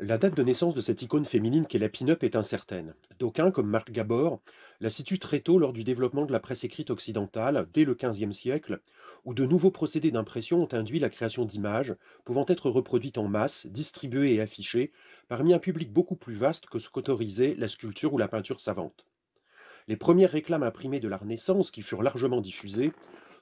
La date de naissance de cette icône féminine qu'est la pin-up est incertaine. D'aucuns, comme Marc Gabor, la situent très tôt lors du développement de la presse écrite occidentale, dès le XVe siècle, où de nouveaux procédés d'impression ont induit la création d'images pouvant être reproduites en masse, distribuées et affichées parmi un public beaucoup plus vaste que ce qu'autorisait la sculpture ou la peinture savante. Les premières réclames imprimées de la Renaissance, qui furent largement diffusées,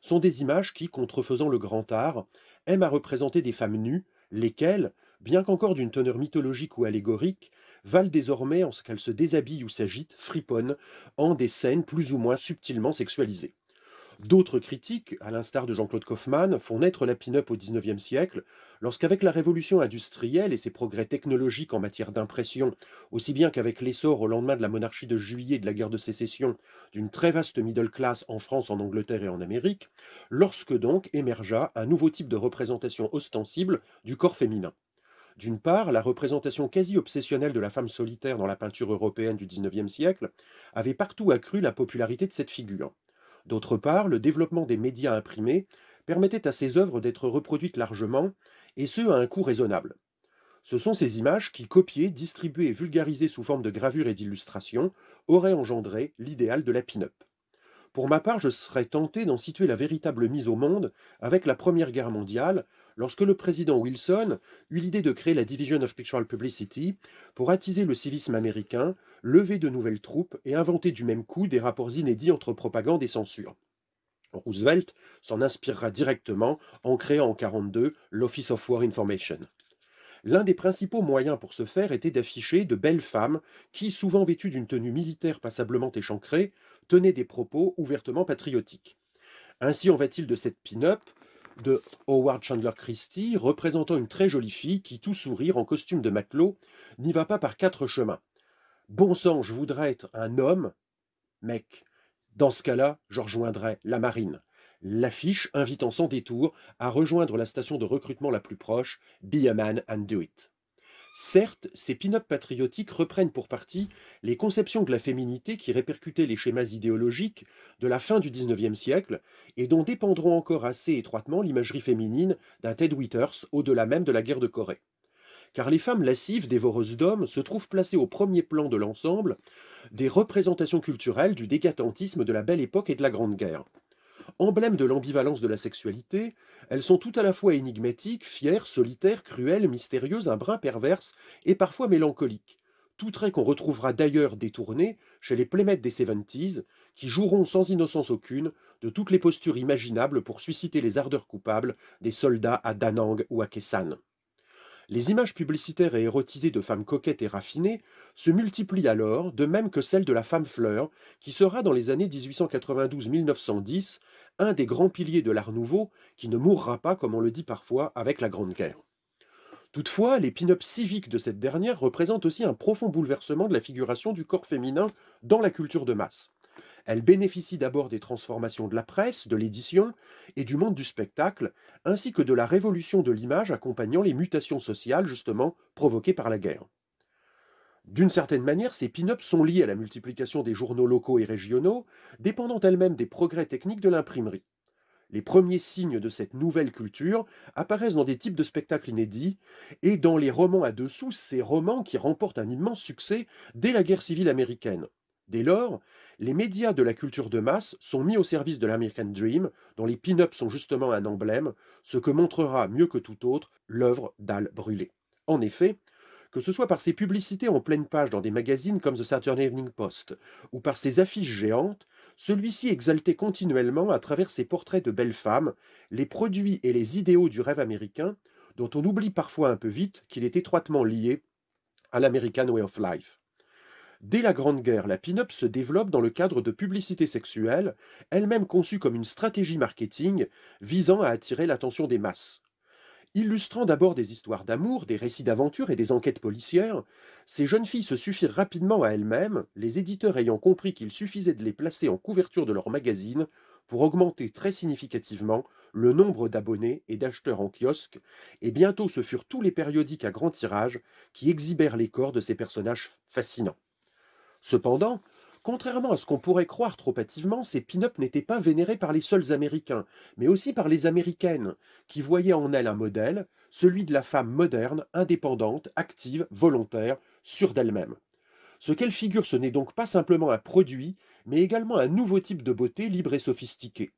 sont des images qui, contrefaisant le grand art, aiment à représenter des femmes nues, lesquelles, bien qu'encore d'une teneur mythologique ou allégorique, valent désormais, en ce qu'elles se déshabillent ou s'agitent, friponnent, en des scènes plus ou moins subtilement sexualisées. D'autres critiques, à l'instar de Jean-Claude Kaufmann, font naître la pin-up au XIXe siècle, lorsqu'avec la révolution industrielle et ses progrès technologiques en matière d'impression, aussi bien qu'avec l'essor au lendemain de la monarchie de Juillet et de la guerre de sécession d'une très vaste middle class en France, en Angleterre et en Amérique, lorsque donc émergea un nouveau type de représentation ostensible du corps féminin. D'une part, la représentation quasi obsessionnelle de la femme solitaire dans la peinture européenne du XIXe siècle avait partout accru la popularité de cette figure. D'autre part, le développement des médias imprimés permettait à ces œuvres d'être reproduites largement, et ce à un coût raisonnable. Ce sont ces images qui, copiées, distribuées et vulgarisées sous forme de gravures et d'illustrations, auraient engendré l'idéal de la pin-up. Pour ma part, je serais tenté d'en situer la véritable mise au monde avec la Première Guerre mondiale, lorsque le président Wilson eut l'idée de créer la Division of Pictorial Publicity pour attiser le civisme américain, lever de nouvelles troupes et inventer du même coup des rapports inédits entre propagande et censure. Roosevelt s'en inspirera directement en créant en 1942 l'Office of War Information. L'un des principaux moyens pour ce faire était d'afficher de belles femmes qui, souvent vêtues d'une tenue militaire passablement échancrée, tenaient des propos ouvertement patriotiques. Ainsi en va-t-il de cette pin-up de Howard Chandler Christie, représentant une très jolie fille qui, tout sourire en costume de matelot, n'y va pas par quatre chemins. Bon sang, je voudrais être un homme, mec. Dans ce cas-là, je rejoindrais la marine. L'affiche invitant sans détour à rejoindre la station de recrutement la plus proche, Be a man and do it. Certes, ces pin-up patriotiques reprennent pour partie les conceptions de la féminité qui répercutaient les schémas idéologiques de la fin du XIXe siècle et dont dépendront encore assez étroitement l'imagerie féminine d'un Ted Withers au-delà même de la guerre de Corée. Car les femmes lascives, dévoreuses d'hommes, se trouvent placées au premier plan de l'ensemble des représentations culturelles du décathentisme de la Belle Époque et de la Grande Guerre. Emblèmes de l'ambivalence de la sexualité, elles sont tout à la fois énigmatiques, fières, solitaires, cruelles, mystérieuses, un brin perverses et parfois mélancoliques. Tout trait qu'on retrouvera d'ailleurs détourné chez les playmates des 70s, qui joueront sans innocence aucune de toutes les postures imaginables pour susciter les ardeurs coupables des soldats à Da Nang ou à Khe Les images publicitaires et érotisées de femmes coquettes et raffinées se multiplient alors, de même que celle de la femme fleur, qui sera dans les années 1892-1910 un des grands piliers de l'Art nouveau, qui ne mourra pas, comme on le dit parfois, avec la Grande Guerre. Toutefois, les pin-ups civiques de cette dernière représentent aussi un profond bouleversement de la figuration du corps féminin dans la culture de masse. Elle bénéficie d'abord des transformations de la presse, de l'édition et du monde du spectacle, ainsi que de la révolution de l'image accompagnant les mutations sociales justement provoquées par la guerre. D'une certaine manière, ces pin-ups sont liés à la multiplication des journaux locaux et régionaux, dépendant elles-mêmes des progrès techniques de l'imprimerie. Les premiers signes de cette nouvelle culture apparaissent dans des types de spectacles inédits et dans les romans à dessous, ces romans qui remportent un immense succès dès la guerre civile américaine. Dès lors, les médias de la culture de masse sont mis au service de l'American Dream, dont les pin-ups sont justement un emblème, ce que montrera mieux que tout autre l'œuvre d'Al Brûlé. En effet, que ce soit par ses publicités en pleine page dans des magazines comme The Saturday Evening Post, ou par ses affiches géantes, celui-ci exaltait continuellement, à travers ses portraits de belles femmes, les produits et les idéaux du rêve américain, dont on oublie parfois un peu vite qu'il est étroitement lié à l'American Way of Life. Dès la Grande Guerre, la pin-up se développe dans le cadre de publicités sexuelles, elles-mêmes conçues comme une stratégie marketing visant à attirer l'attention des masses. Illustrant d'abord des histoires d'amour, des récits d'aventure et des enquêtes policières, ces jeunes filles se suffirent rapidement à elles-mêmes, les éditeurs ayant compris qu'il suffisait de les placer en couverture de leur magazine pour augmenter très significativement le nombre d'abonnés et d'acheteurs en kiosque, et bientôt ce furent tous les périodiques à grand tirage qui exhibèrent les corps de ces personnages fascinants. Cependant, contrairement à ce qu'on pourrait croire trop hâtivement, ces pin-up n'étaient pas vénérés par les seuls Américains, mais aussi par les Américaines, qui voyaient en elles un modèle, celui de la femme moderne, indépendante, active, volontaire, sûre d'elle-même. Ce qu'elle figure, ce n'est donc pas simplement un produit, mais également un nouveau type de beauté libre et sophistiquée.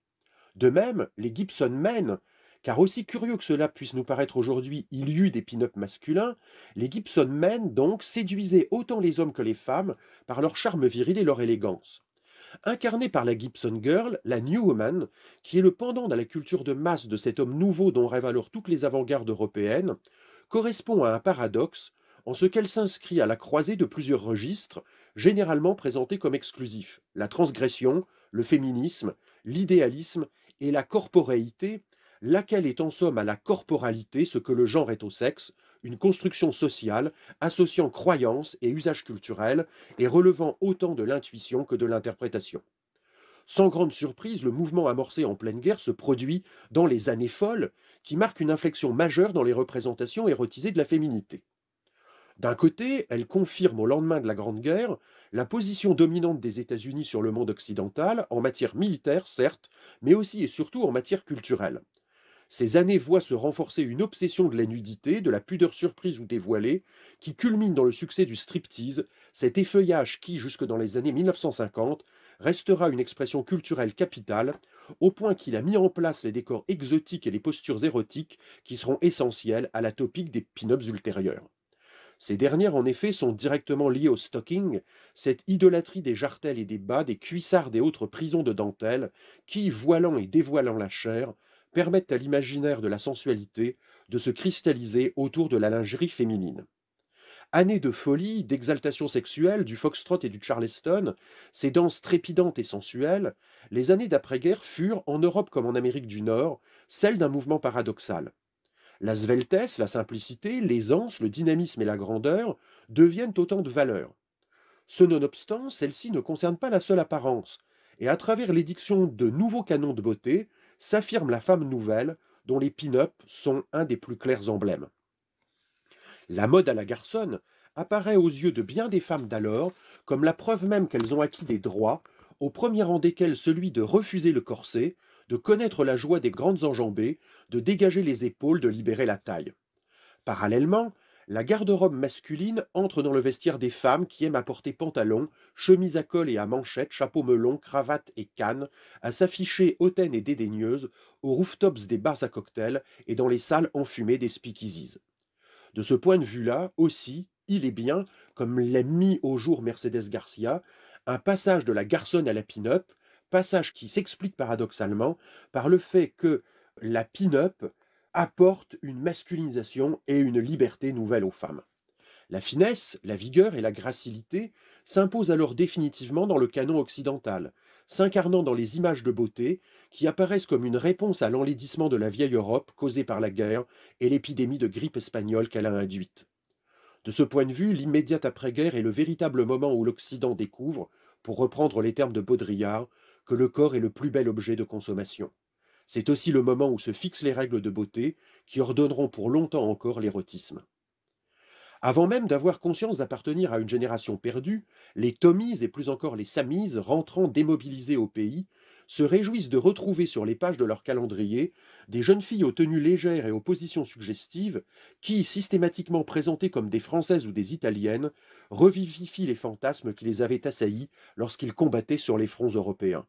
De même, les Gibson Men, car aussi curieux que cela puisse nous paraître aujourd'hui, il y eut des pin-up masculins, les Gibson Men donc séduisaient autant les hommes que les femmes par leur charme viril et leur élégance. Incarnée par la Gibson Girl, la New Woman, qui est le pendant dans la culture de masse de cet homme nouveau dont rêvent alors toutes les avant-gardes européennes, correspond à un paradoxe en ce qu'elle s'inscrit à la croisée de plusieurs registres, généralement présentés comme exclusifs: la transgression, le féminisme, l'idéalisme et la corporéité, laquelle est en somme à la corporalité ce que le genre est au sexe, une construction sociale associant croyances et usages culturels et relevant autant de l'intuition que de l'interprétation. Sans grande surprise, le mouvement amorcé en pleine guerre se produit dans les années folles, qui marquent une inflexion majeure dans les représentations érotisées de la féminité. D'un côté, elle confirme au lendemain de la Grande Guerre la position dominante des États-Unis sur le monde occidental, en matière militaire certes, mais aussi et surtout en matière culturelle. Ces années voient se renforcer une obsession de la nudité, de la pudeur surprise ou dévoilée, qui culmine dans le succès du striptease, cet effeuillage qui, jusque dans les années 1950, restera une expression culturelle capitale, au point qu'il a mis en place les décors exotiques et les postures érotiques qui seront essentielles à la topique des pin-ups ultérieures. Ces dernières, en effet, sont directement liées au stocking, cette idolâtrie des jartelles et des bas, des cuissardes et autres prisons de dentelle, qui, voilant et dévoilant la chair, permettent à l'imaginaire de la sensualité de se cristalliser autour de la lingerie féminine. Années de folie, d'exaltation sexuelle, du foxtrot et du charleston, ces danses trépidantes et sensuelles, les années d'après-guerre furent, en Europe comme en Amérique du Nord, celles d'un mouvement paradoxal. La sveltesse, la simplicité, l'aisance, le dynamisme et la grandeur deviennent autant de valeurs. Ce nonobstant, celle-ci ne concerne pas la seule apparence, et à travers l'édiction de nouveaux canons de beauté, s'affirme la femme nouvelle, dont les pin-up sont un des plus clairs emblèmes. La mode à la garçonne apparaît aux yeux de bien des femmes d'alors comme la preuve même qu'elles ont acquis des droits, au premier rang desquels celui de refuser le corset, de connaître la joie des grandes enjambées, de dégager les épaules, de libérer la taille. Parallèlement, la garde-robe masculine entre dans le vestiaire des femmes qui aiment à porter pantalons, chemises à col et à manchettes, chapeaux melons, cravates et cannes, à s'afficher hautaines et dédaigneuses aux rooftops des bars à cocktails et dans les salles enfumées des speakeasies. De ce point de vue-là, aussi, il est bien, comme l'a mis au jour Mercedes Garcia, un passage de la garçonne à la pin-up, passage qui s'explique paradoxalement par le fait que la pin-up apporte une masculinisation et une liberté nouvelle aux femmes. La finesse, la vigueur et la gracilité s'imposent alors définitivement dans le canon occidental, s'incarnant dans les images de beauté qui apparaissent comme une réponse à l'enlaidissement de la vieille Europe causée par la guerre et l'épidémie de grippe espagnole qu'elle a induite. De ce point de vue, l'immédiate après-guerre est le véritable moment où l'Occident découvre, pour reprendre les termes de Baudrillard, que le corps est le plus bel objet de consommation. C'est aussi le moment où se fixent les règles de beauté qui ordonneront pour longtemps encore l'érotisme. Avant même d'avoir conscience d'appartenir à une génération perdue, les Tommies et plus encore les Sammies, rentrant démobilisés au pays, se réjouissent de retrouver sur les pages de leur calendrier des jeunes filles aux tenues légères et aux positions suggestives qui, systématiquement présentées comme des Françaises ou des Italiennes, revivifient les fantasmes qui les avaient assaillis lorsqu'ils combattaient sur les fronts européens.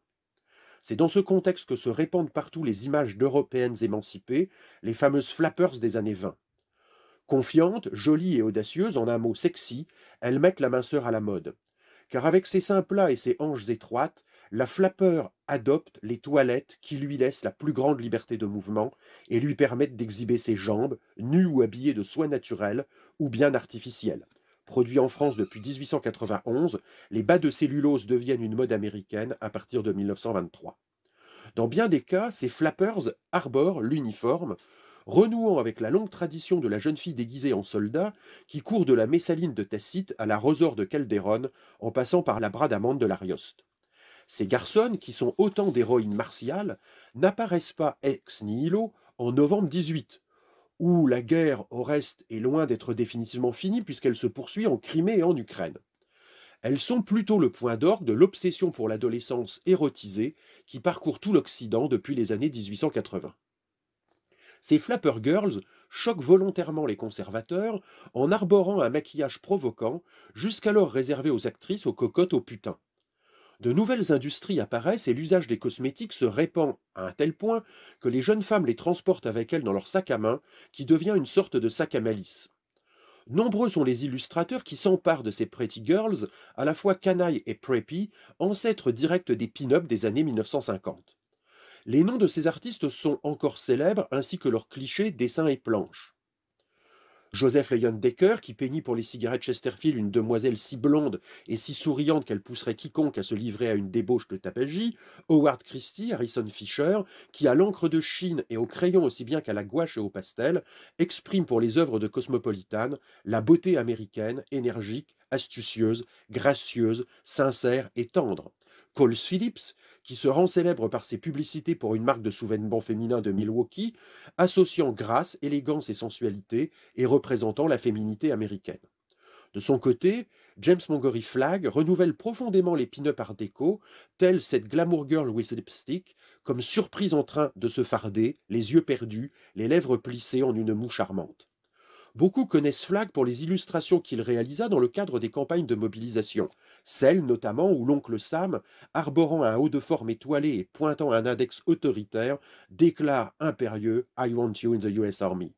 C'est dans ce contexte que se répandent partout les images d'Européennes émancipées, les fameuses flappers des années 20. Confiantes, jolies et audacieuses, en un mot sexy, elles mettent la minceur à la mode. Car avec ses seins plats et ses hanches étroites, la flapper adopte les toilettes qui lui laissent la plus grande liberté de mouvement et lui permettent d'exhiber ses jambes, nues ou habillées de soie naturelle ou bien artificielle. Produits en France depuis 1891, les bas de cellulose deviennent une mode américaine à partir de 1923. Dans bien des cas, ces flappers arborent l'uniforme, renouant avec la longue tradition de la jeune fille déguisée en soldat qui court de la Messaline de Tacite à la Rosor de Calderon en passant par la Bradamante de l'Arioste. Ces garçonnes, qui sont autant d'héroïnes martiales, n'apparaissent pas ex nihilo en novembre 18, où la guerre au reste est loin d'être définitivement finie puisqu'elle se poursuit en Crimée et en Ukraine. Elles sont plutôt le point d'orgue de l'obsession pour l'adolescence érotisée qui parcourt tout l'Occident depuis les années 1880. Ces Flapper Girls choquent volontairement les conservateurs en arborant un maquillage provoquant, jusqu'alors réservé aux actrices, aux cocottes, aux putains. De nouvelles industries apparaissent et l'usage des cosmétiques se répand à un tel point que les jeunes femmes les transportent avec elles dans leur sac à main, qui devient une sorte de sac à malice. Nombreux sont les illustrateurs qui s'emparent de ces pretty girls, à la fois canailles et preppy, ancêtres directs des pin-up des années 1950. Les noms de ces artistes sont encore célèbres, ainsi que leurs clichés, dessins et planches. Joseph Leyendecker, qui peignit pour les cigarettes Chesterfield une demoiselle si blonde et si souriante qu'elle pousserait quiconque à se livrer à une débauche de tabagie. Howard Christie, Harrison Fisher, qui à l'encre de Chine et au crayon aussi bien qu'à la gouache et au pastel, exprime pour les œuvres de Cosmopolitan la beauté américaine, énergique, astucieuse, gracieuse, sincère et tendre. Coles Phillips, qui se rend célèbre par ses publicités pour une marque de sous-vêtements féminins de Milwaukee, associant grâce, élégance et sensualité et représentant la féminité américaine. De son côté, James Montgomery Flagg renouvelle profondément les pin-up art déco, telle cette glamour girl with lipstick, comme surprise en train de se farder, les yeux perdus, les lèvres plissées en une moue charmante. Beaucoup connaissent Flagg pour les illustrations qu'il réalisa dans le cadre des campagnes de mobilisation, celles notamment où l'oncle Sam, arborant un haut de forme étoilé et pointant un index autoritaire, déclare impérieux « I want you in the US Army ».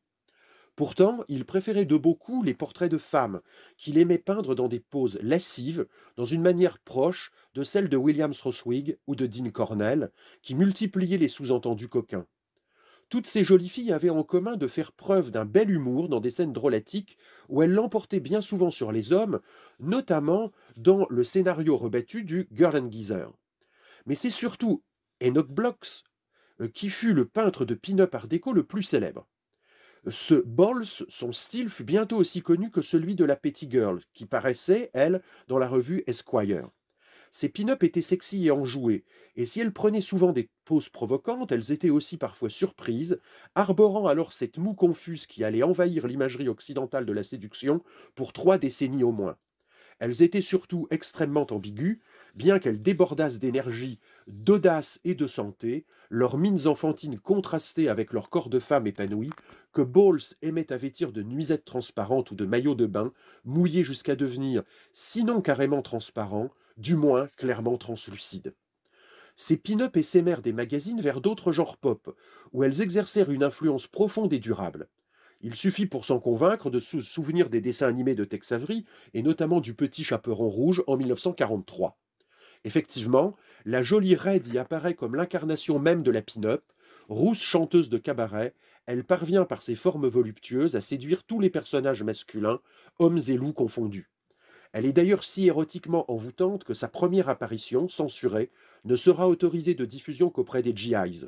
Pourtant, il préférait de beaucoup les portraits de femmes, qu'il aimait peindre dans des poses lascives, dans une manière proche de celle de William Strausswig ou de Dean Cornell, qui multipliaient les sous-entendus coquins. Toutes ces jolies filles avaient en commun de faire preuve d'un bel humour dans des scènes drôlatiques où elles l'emportaient bien souvent sur les hommes, notamment dans le scénario rebattu du Girl and Geezer. Mais c'est surtout Enoch Blocks qui fut le peintre de pin-up art déco le plus célèbre. Ce Bols, son style fut bientôt aussi connu que celui de la Petty Girl, qui paraissait, elle, dans la revue Esquire. Ces pin-up étaient sexy et enjouées, et si elles prenaient souvent des poses provocantes, elles étaient aussi parfois surprises, arborant alors cette moue confuse qui allait envahir l'imagerie occidentale de la séduction pour 3 décennies au moins. Elles étaient surtout extrêmement ambiguës, bien qu'elles débordassent d'énergie, d'audace et de santé, leurs mines enfantines contrastaient avec leur corps de femme épanoui, que Bowles aimait à vêtir de nuisettes transparentes ou de maillots de bain, mouillés jusqu'à devenir, sinon carrément transparents, du moins clairement translucides. Ces pin-up essaimèrent des magazines vers d'autres genres pop, où elles exercèrent une influence profonde et durable. Il suffit pour s'en convaincre de se souvenir des dessins animés de Tex Avery, et notamment du Petit Chaperon Rouge en 1943. Effectivement, la jolie Red y apparaît comme l'incarnation même de la pin-up. Rousse chanteuse de cabaret, elle parvient par ses formes voluptueuses à séduire tous les personnages masculins, hommes et loups confondus. Elle est d'ailleurs si érotiquement envoûtante que sa première apparition, censurée, ne sera autorisée de diffusion qu'auprès des GIs.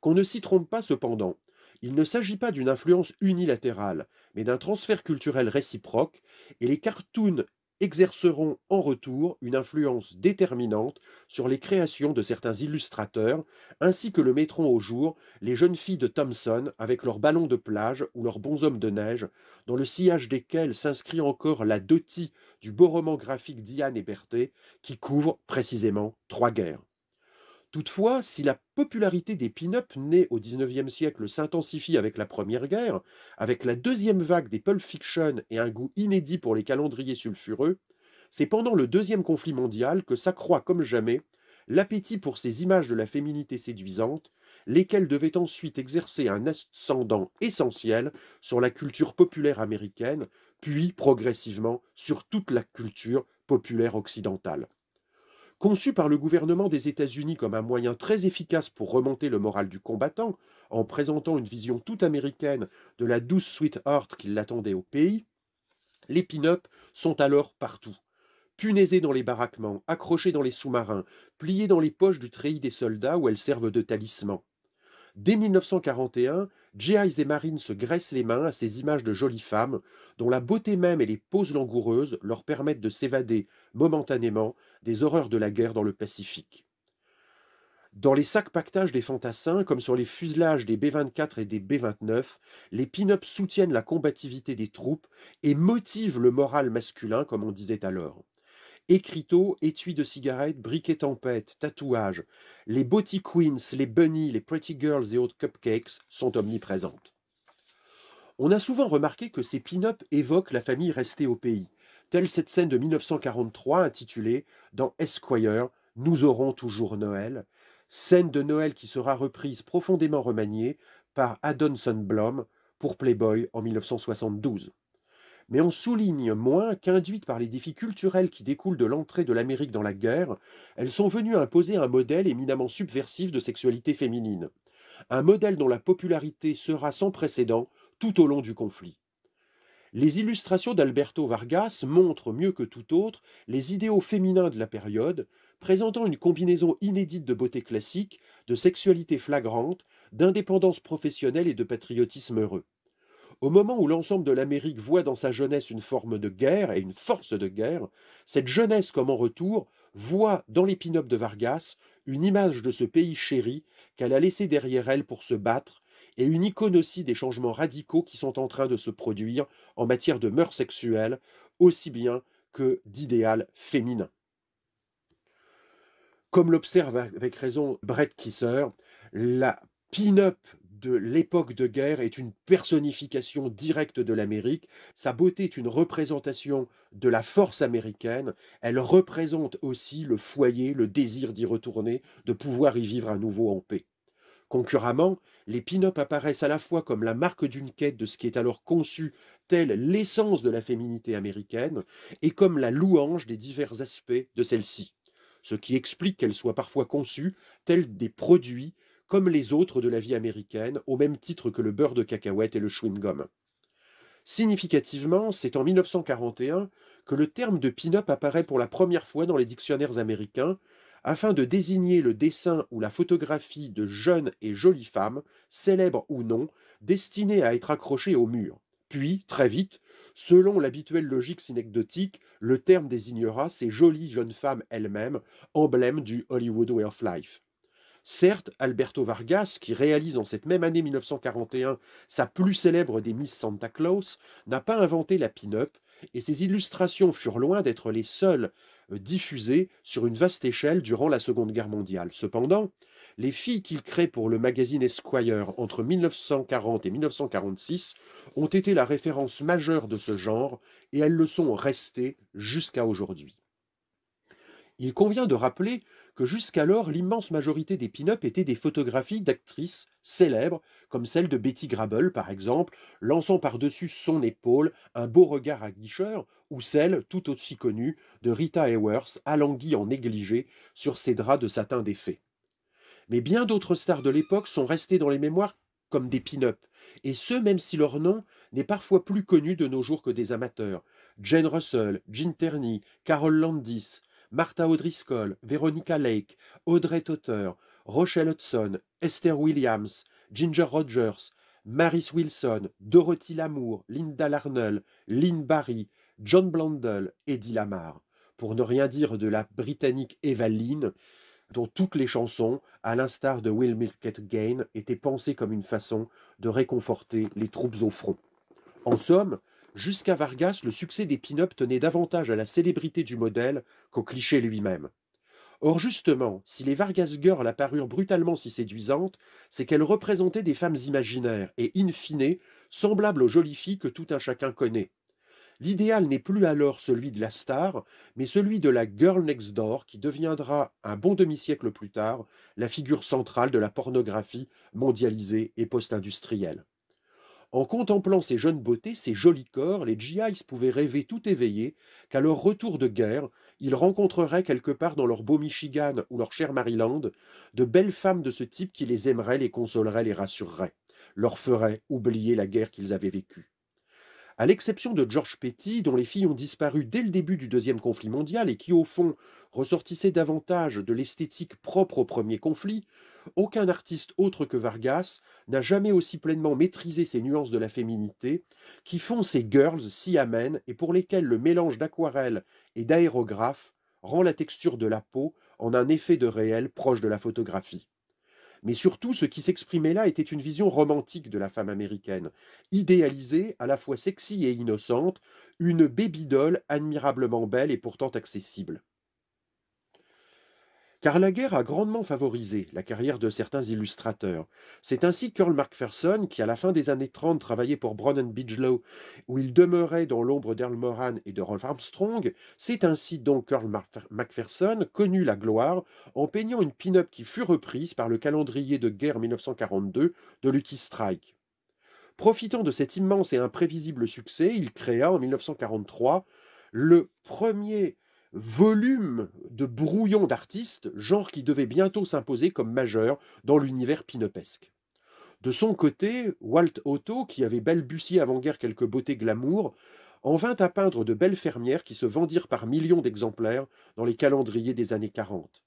Qu'on ne s'y trompe pas cependant, il ne s'agit pas d'une influence unilatérale, mais d'un transfert culturel réciproque, et les cartoons exerceront en retour une influence déterminante sur les créations de certains illustrateurs, ainsi que le mettront au jour les jeunes filles de Thompson avec leurs ballons de plage ou leurs bonshommes de neige, dans le sillage desquels s'inscrit encore la dottie du beau roman graphique Diane et Berthet, qui couvre précisément 3 guerres. Toutefois, si la popularité des pin-up nés au XIXe siècle s'intensifie avec la Première Guerre, avec la deuxième vague des Pulp Fiction et un goût inédit pour les calendriers sulfureux, c'est pendant le deuxième conflit mondial que s'accroît comme jamais l'appétit pour ces images de la féminité séduisante, lesquelles devaient ensuite exercer un ascendant essentiel sur la culture populaire américaine, puis progressivement sur toute la culture populaire occidentale. Conçu par le gouvernement des États-Unis comme un moyen très efficace pour remonter le moral du combattant, en présentant une vision toute américaine de la douce sweetheart qui l'attendait au pays, les pin-up sont alors partout. Punaisées dans les baraquements, accrochées dans les sous-marins, pliées dans les poches du treillis des soldats où elles servent de talisman. Dès 1941, GIs et Marines se graissent les mains à ces images de jolies femmes, dont la beauté même et les poses langoureuses leur permettent de s'évader momentanément des horreurs de la guerre dans le Pacifique. Dans les sacs pactages des fantassins, comme sur les fuselages des B-24 et des B-29, les pin-ups soutiennent la combativité des troupes et motivent le moral masculin, comme on disait alors. Écriteaux, étui de cigarette, briquet tempête, tatouages. Les Beauty Queens, les Bunny, les Pretty Girls et autres cupcakes sont omniprésentes. On a souvent remarqué que ces pin-up évoquent la famille restée au pays, telle cette scène de 1943 intitulée dans Esquire Nous aurons toujours Noël, scène de Noël qui sera reprise profondément remaniée par Adonson Blom pour Playboy en 1972. Mais on souligne moins qu'induites par les défis culturels qui découlent de l'entrée de l'Amérique dans la guerre, elles sont venues imposer un modèle éminemment subversif de sexualité féminine. Un modèle dont la popularité sera sans précédent tout au long du conflit. Les illustrations d'Alberto Vargas montrent mieux que tout autre les idéaux féminins de la période, présentant une combinaison inédite de beauté classique, de sexualité flagrante, d'indépendance professionnelle et de patriotisme heureux. Au moment où l'ensemble de l'Amérique voit dans sa jeunesse une forme de guerre et une force de guerre, cette jeunesse comme en retour voit dans les pin-up de Vargas une image de ce pays chéri qu'elle a laissé derrière elle pour se battre et une icône aussi des changements radicaux qui sont en train de se produire en matière de mœurs sexuelles aussi bien que d'idéal féminin. Comme l'observe avec raison Brett Kisser, la pin-up de l'époque de guerre est une personnification directe de l'Amérique. Sa beauté est une représentation de la force américaine. Elle représente aussi le foyer, le désir d'y retourner, de pouvoir y vivre à nouveau en paix. Concurremment, les pin-up apparaissent à la fois comme la marque d'une quête de ce qui est alors conçu telle l'essence de la féminité américaine et comme la louange des divers aspects de celle-ci, ce qui explique qu'elles soient parfois conçues telles des produits comme les autres de la vie américaine, au même titre que le beurre de cacahuète et le chewing-gum. Significativement, c'est en 1941 que le terme de pin-up apparaît pour la première fois dans les dictionnaires américains, afin de désigner le dessin ou la photographie de jeunes et jolies femmes, célèbres ou non, destinées à être accrochées au mur. Puis, très vite, selon l'habituelle logique synecdotique, le terme désignera ces jolies jeunes femmes elles-mêmes, emblèmes du Hollywood Way of Life. Certes, Alberto Vargas, qui réalise en cette même année 1941 sa plus célèbre des Miss Santa Claus, n'a pas inventé la pin-up, et ses illustrations furent loin d'être les seules diffusées sur une vaste échelle durant la Seconde Guerre mondiale. Cependant, les filles qu'il crée pour le magazine Esquire entre 1940 et 1946 ont été la référence majeure de ce genre, et elles le sont restées jusqu'à aujourd'hui. Il convient de rappeler que jusqu'alors, l'immense majorité des pin-up étaient des photographies d'actrices célèbres, comme celle de Betty Grable par exemple, lançant par-dessus son épaule un beau regard aguicheur, ou celle, tout aussi connue, de Rita Hayworth, alanguie en négligé sur ses draps de satin défait. Mais bien d'autres stars de l'époque sont restées dans les mémoires comme des pin-up, et ce même si leur nom n'est parfois plus connu de nos jours que des amateurs. Jane Russell, Gene Tierney, Carol Landis, Martha O'Driscoll, Veronica Lake, Audrey Totter, Rochelle Hudson, Esther Williams, Ginger Rogers, Maris Wilson, Dorothy Lamour, Linda Larnell, Lynn Barry, John Blundell, Eddie Lamar, pour ne rien dire de la britannique Eva Lynn, dont toutes les chansons, à l'instar de We'll Milk It Again, étaient pensées comme une façon de réconforter les troupes au front. En somme, jusqu'à Vargas, le succès des pin-up tenait davantage à la célébrité du modèle qu'au cliché lui-même. Or justement, si les Vargas Girls apparurent brutalement si séduisantes, c'est qu'elles représentaient des femmes imaginaires et, in fine, semblables aux jolies filles que tout un chacun connaît. L'idéal n'est plus alors celui de la star, mais celui de la girl next door qui deviendra, un bon demi-siècle plus tard, la figure centrale de la pornographie mondialisée et post-industrielle. En contemplant ces jeunes beautés, ces jolis corps, les GIs pouvaient rêver tout éveillés qu'à leur retour de guerre, ils rencontreraient quelque part dans leur beau Michigan ou leur cher Maryland de belles femmes de ce type qui les aimeraient, les consoleraient, les rassureraient, leur feraient oublier la guerre qu'ils avaient vécue. À l'exception de George Petty, dont les filles ont disparu dès le début du Deuxième conflit mondial et qui, au fond, ressortissait davantage de l'esthétique propre au premier conflit, aucun artiste autre que Vargas n'a jamais aussi pleinement maîtrisé ces nuances de la féminité qui font ces girls si amènes et pour lesquelles le mélange d'aquarelle et d'aérographe rend la texture de la peau en un effet de réel proche de la photographie. Mais surtout, ce qui s'exprimait là était une vision romantique de la femme américaine, idéalisée, à la fois sexy et innocente, une baby doll admirablement belle et pourtant accessible. Car la guerre a grandement favorisé la carrière de certains illustrateurs. C'est ainsi qu'Earl Macpherson, qui à la fin des années 30 travaillait pour Brown Bigelow, où il demeurait dans l'ombre d'Earl Moran et de Rolf Armstrong, c'est ainsi donc qu'Earl Macpherson connut la gloire en peignant une pin-up qui fut reprise par le calendrier de guerre 1942 de Lucky Strike. Profitant de cet immense et imprévisible succès, il créa en 1943 le premier volume de brouillon d'artistes, genre qui devait bientôt s'imposer comme majeur dans l'univers pinupesque. De son côté, Walt Otto, qui avait balbutié avant-guerre quelques beautés glamour, en vint à peindre de belles fermières qui se vendirent par millions d'exemplaires dans les calendriers des années 40.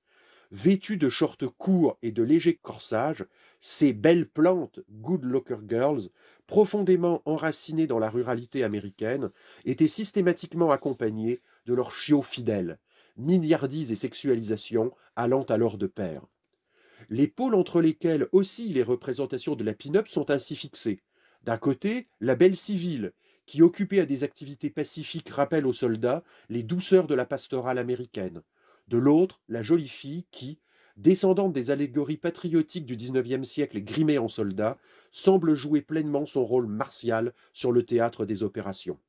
Vêtues de shorts courts et de légers corsages, ces belles plantes, Good Looker Girls, profondément enracinées dans la ruralité américaine, étaient systématiquement accompagnées de leurs chiots fidèles, milliardise et sexualisation allant alors de pair. Les pôles entre lesquels oscillent les représentations de la pin-up sont ainsi fixés. D'un côté, la belle civile, qui, occupée à des activités pacifiques, rappelle aux soldats les douceurs de la pastorale américaine. De l'autre, la jolie fille qui, descendante des allégories patriotiques du XIXe siècle et grimée en soldat, semble jouer pleinement son rôle martial sur le théâtre des opérations.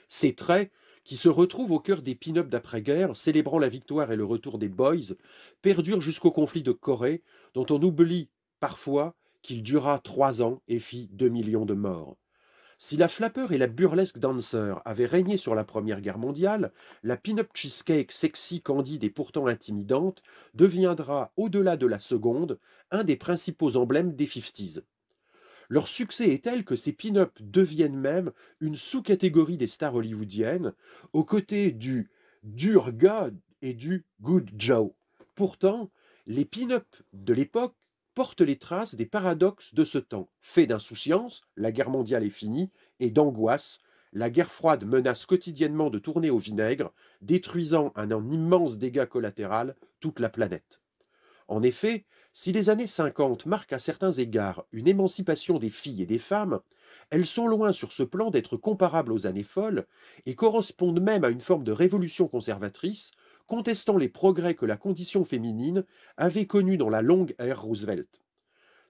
Ces traits, qui se retrouvent au cœur des pin-up d'après-guerre, célébrant la victoire et le retour des boys, perdurent jusqu'au conflit de Corée, dont on oublie parfois qu'il dura 3 ans et fit 2 millions de morts. Si la flapper et la burlesque dancer avaient régné sur la Première Guerre mondiale, la pin-up cheesecake sexy, candide et pourtant intimidante deviendra, au-delà de la seconde, un des principaux emblèmes des 50s. Leur succès est tel que ces pin-up deviennent même une sous-catégorie des stars hollywoodiennes, aux côtés du dur gars et du good Joe. Pourtant, les pin-up de l'époque portent les traces des paradoxes de ce temps. Fait d'insouciance, la guerre mondiale est finie, et d'angoisse, la guerre froide menace quotidiennement de tourner au vinaigre, détruisant un immense dégât collatéral toute la planète. En effet, si les années 50 marquent à certains égards une émancipation des filles et des femmes, elles sont loin sur ce plan d'être comparables aux années folles et correspondent même à une forme de révolution conservatrice, contestant les progrès que la condition féminine avait connus dans la longue ère Roosevelt.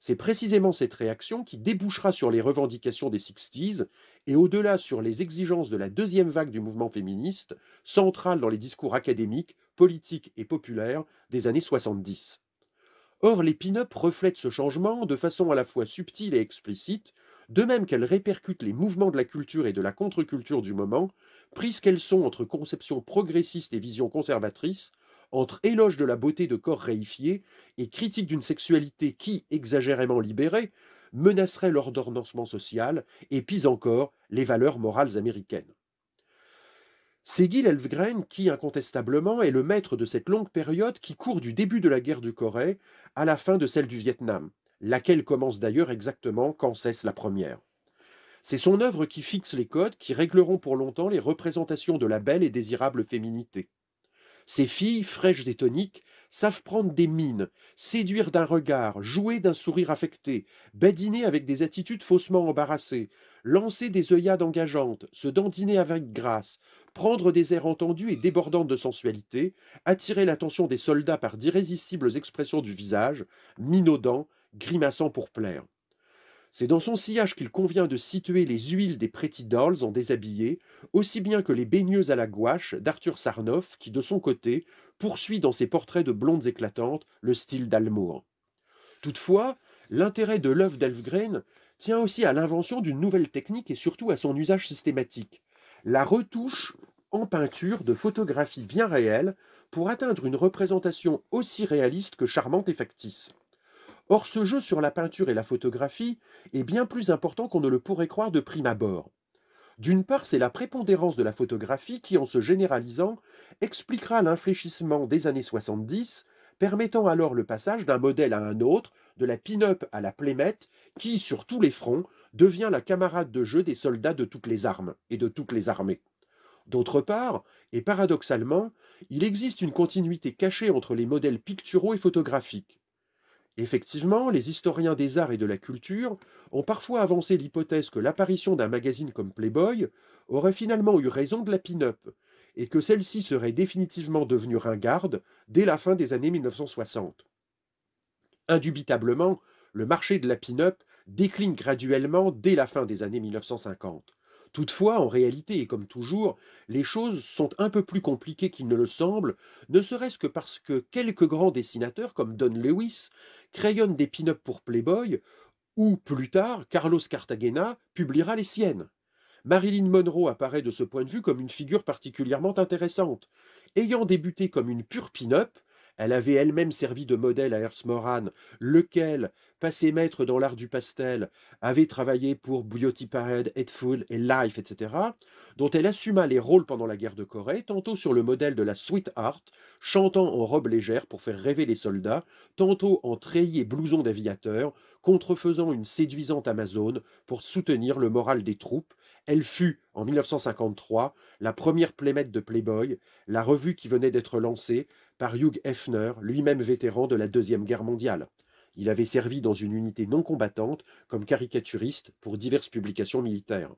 C'est précisément cette réaction qui débouchera sur les revendications des 60s et au-delà sur les exigences de la deuxième vague du mouvement féministe, centrale dans les discours académiques, politiques et populaires des années 70. Or, les pin-up reflètent ce changement de façon à la fois subtile et explicite, de même qu'elles répercutent les mouvements de la culture et de la contre-culture du moment, prises qu'elles sont entre conceptions progressistes et visions conservatrices, entre éloge de la beauté de corps réifiés et critique d'une sexualité qui, exagérément libérée, menacerait l'ordonnancement social et, pis encore, les valeurs morales américaines. C'est Gil Elfgren qui, incontestablement, est le maître de cette longue période qui court du début de la guerre de Corée à la fin de celle du Vietnam, laquelle commence d'ailleurs exactement quand cesse la première. C'est son œuvre qui fixe les codes qui régleront pour longtemps les représentations de la belle et désirable féminité. Ces filles, fraîches et toniques, savent prendre des mines, séduire d'un regard, jouer d'un sourire affecté, badiner avec des attitudes faussement embarrassées, lancer des œillades engageantes, se dandiner avec grâce, prendre des airs entendus et débordants de sensualité, attirer l'attention des soldats par d'irrésistibles expressions du visage, minaudant, grimaçant pour plaire. C'est dans son sillage qu'il convient de situer les huiles des Pretty Dolls en déshabillé, aussi bien que les baigneuses à la gouache d'Arthur Sarnoff, qui, de son côté, poursuit dans ses portraits de blondes éclatantes le style d'Almour. Toutefois, l'intérêt de l'œuvre d'Elfgren tient aussi à l'invention d'une nouvelle technique et surtout à son usage systématique, la retouche en peinture de photographies bien réelles pour atteindre une représentation aussi réaliste que charmante et factice. Or, ce jeu sur la peinture et la photographie est bien plus important qu'on ne le pourrait croire de prime abord. D'une part, c'est la prépondérance de la photographie qui, en se généralisant, expliquera l'infléchissement des années 70, permettant alors le passage d'un modèle à un autre, de la pin-up à la playmate, qui, sur tous les fronts, devient la camarade de jeu des soldats de toutes les armes et de toutes les armées. D'autre part, et paradoxalement, il existe une continuité cachée entre les modèles picturaux et photographiques. Effectivement, les historiens des arts et de la culture ont parfois avancé l'hypothèse que l'apparition d'un magazine comme Playboy aurait finalement eu raison de la pin-up, et que celle-ci serait définitivement devenue ringarde dès la fin des années 1960. Indubitablement, le marché de la pin-up décline graduellement dès la fin des années 1950. Toutefois, en réalité, et comme toujours, les choses sont un peu plus compliquées qu'il ne le semble, ne serait-ce que parce que quelques grands dessinateurs comme Don Lewis crayonnent des pin-up pour Playboy, ou plus tard, Carlos Cartagena publiera les siennes. Marilyn Monroe apparaît de ce point de vue comme une figure particulièrement intéressante. Ayant débuté comme une pure pin-up, elle avait elle-même servi de modèle à Ernst Moran, lequel, passé maître dans l'art du pastel, avait travaillé pour Beauty Parade, Hateful et Life, etc., dont elle assuma les rôles pendant la guerre de Corée, tantôt sur le modèle de la Sweetheart, chantant en robe légère pour faire rêver les soldats, tantôt en treillis et blouson d'aviateur, contrefaisant une séduisante Amazone pour soutenir le moral des troupes. Elle fut, en 1953, la première playmate de Playboy, la revue qui venait d'être lancée par Hugh Hefner, lui-même vétéran de la Deuxième Guerre mondiale. Il avait servi dans une unité non combattante comme caricaturiste pour diverses publications militaires.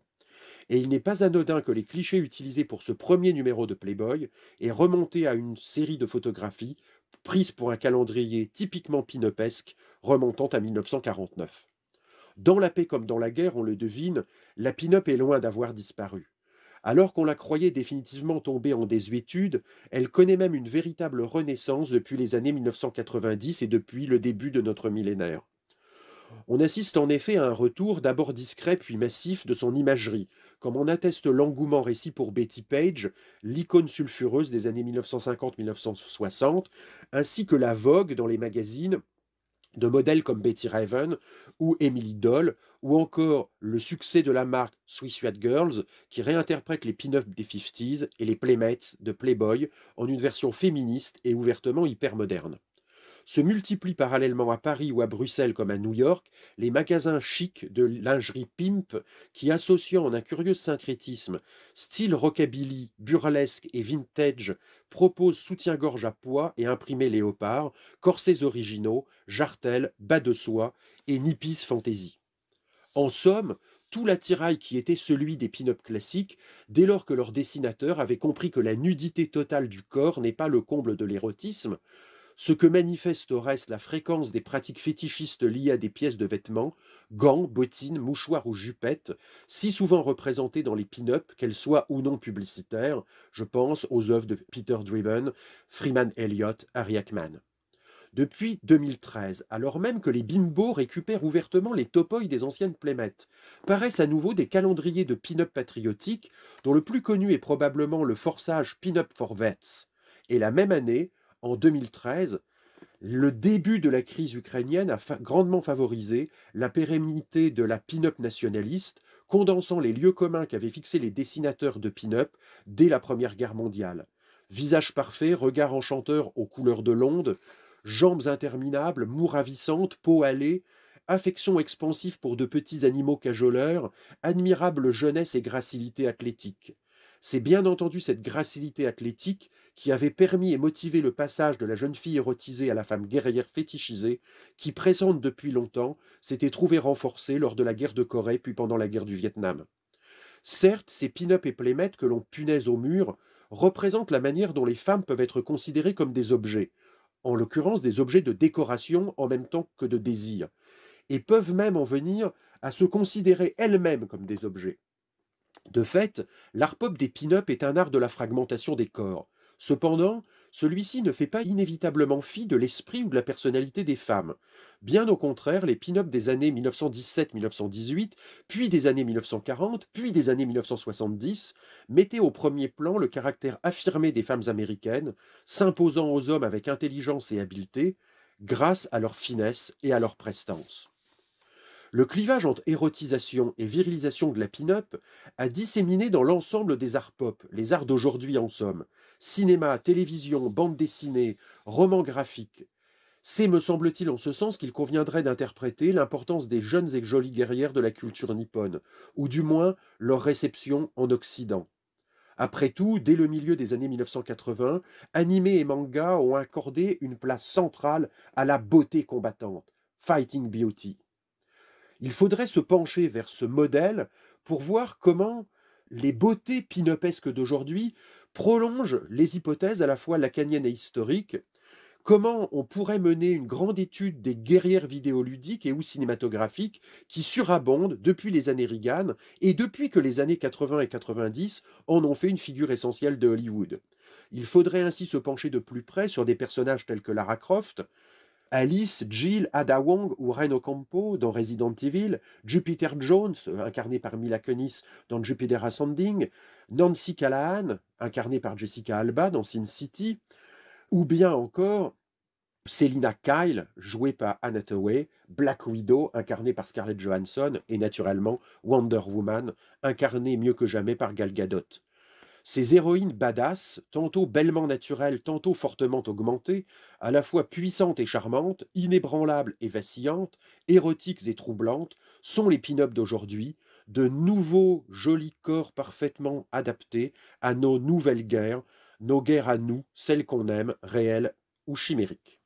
Et il n'est pas anodin que les clichés utilisés pour ce premier numéro de Playboy aient remonté à une série de photographies prises pour un calendrier typiquement pin-upesque remontant à 1949. Dans la paix comme dans la guerre, on le devine, la pin-up est loin d'avoir disparu. Alors qu'on la croyait définitivement tombée en désuétude, elle connaît même une véritable renaissance depuis les années 1990 et depuis le début de notre millénaire. On assiste en effet à un retour d'abord discret puis massif de son imagerie, comme en atteste l'engouement récit pour Betty Page, l'icône sulfureuse des années 1950-1960, ainsi que la vogue dans les magazines de modèles comme Betty Raven ou Emily Doll, ou encore le succès de la marque Sweet Sweat Girls, qui réinterprète les pin-up des 50s et les Playmates de Playboy en une version féministe et ouvertement hypermoderne. Se multiplient parallèlement à Paris ou à Bruxelles comme à New York les magasins chics de lingerie pimp qui, associant en un curieux syncrétisme style rockabilly, burlesque et vintage, proposent soutien-gorge à pois et imprimés léopard, corsets originaux, jartelles, bas de soie et nippies fantaisie. En somme, tout l'attirail qui était celui des pin-up classiques, dès lors que leur dessinateur avait compris que la nudité totale du corps n'est pas le comble de l'érotisme, ce que manifeste au reste la fréquence des pratiques fétichistes liées à des pièces de vêtements, gants, bottines, mouchoirs ou jupettes, si souvent représentées dans les pin-up, qu'elles soient ou non publicitaires, je pense aux œuvres de Peter Driven, Freeman Elliott, Harry Ackman. Depuis 2013, alors même que les bimbos récupèrent ouvertement les topoïs des anciennes playmates, paraissent à nouveau des calendriers de pin-up patriotiques, dont le plus connu est probablement le forçage Pin-up for Vets. Et la même année, en 2013, le début de la crise ukrainienne a grandement favorisé la pérennité de la pin-up nationaliste, condensant les lieux communs qu'avaient fixés les dessinateurs de pin-up dès la Première Guerre mondiale. Visage parfait, regard enchanteur aux couleurs de l'onde, jambes interminables, moue ravissante, peau hâlée, affection expansive pour de petits animaux cajoleurs, admirable jeunesse et gracilité athlétique. C'est bien entendu cette gracilité athlétique qui avait permis et motivé le passage de la jeune fille érotisée à la femme guerrière fétichisée, qui, présente depuis longtemps, s'était trouvée renforcée lors de la guerre de Corée puis pendant la guerre du Vietnam. Certes, ces pin-up et playmates que l'on punaise au mur représentent la manière dont les femmes peuvent être considérées comme des objets, en l'occurrence des objets de décoration en même temps que de désir, et peuvent même en venir à se considérer elles-mêmes comme des objets. De fait, l'art pop des pin-up est un art de la fragmentation des corps. Cependant, celui-ci ne fait pas inévitablement fi de l'esprit ou de la personnalité des femmes. Bien au contraire, les pin-up des années 1917-1918, puis des années 1940, puis des années 1970, mettaient au premier plan le caractère affirmé des femmes américaines, s'imposant aux hommes avec intelligence et habileté, grâce à leur finesse et à leur prestance. Le clivage entre érotisation et virilisation de la pin-up a disséminé dans l'ensemble des arts pop, les arts d'aujourd'hui en somme. Cinéma, télévision, bande dessinée, romans graphiques. C'est, me semble-t-il, en ce sens qu'il conviendrait d'interpréter l'importance des jeunes et jolies guerrières de la culture nippone, ou du moins leur réception en Occident. Après tout, dès le milieu des années 1980, animé et manga ont accordé une place centrale à la beauté combattante, Fighting Beauty. Il faudrait se pencher vers ce modèle pour voir comment les beautés pin-upesques d'aujourd'hui prolongent les hypothèses à la fois lacaniennes et historiques, comment on pourrait mener une grande étude des guerrières vidéoludiques et ou cinématographiques qui surabondent depuis les années Reagan et depuis que les années 80 et 90 en ont fait une figure essentielle de Hollywood. Il faudrait ainsi se pencher de plus près sur des personnages tels que Lara Croft, Alice, Jill, Ada Wong ou Ren Ocampo dans Resident Evil, Jupiter Jones, incarné par Mila Kunis dans Jupiter Ascending, Nancy Callahan, incarnée par Jessica Alba dans Sin City, ou bien encore Selina Kyle, jouée par Anne Hathaway, Black Widow, incarnée par Scarlett Johansson, et naturellement Wonder Woman, incarnée mieux que jamais par Gal Gadot. Ces héroïnes badass, tantôt bellement naturelles, tantôt fortement augmentées, à la fois puissantes et charmantes, inébranlables et vacillantes, érotiques et troublantes, sont les pin-ups d'aujourd'hui, de nouveaux jolis corps parfaitement adaptés à nos nouvelles guerres, nos guerres à nous, celles qu'on aime, réelles ou chimériques.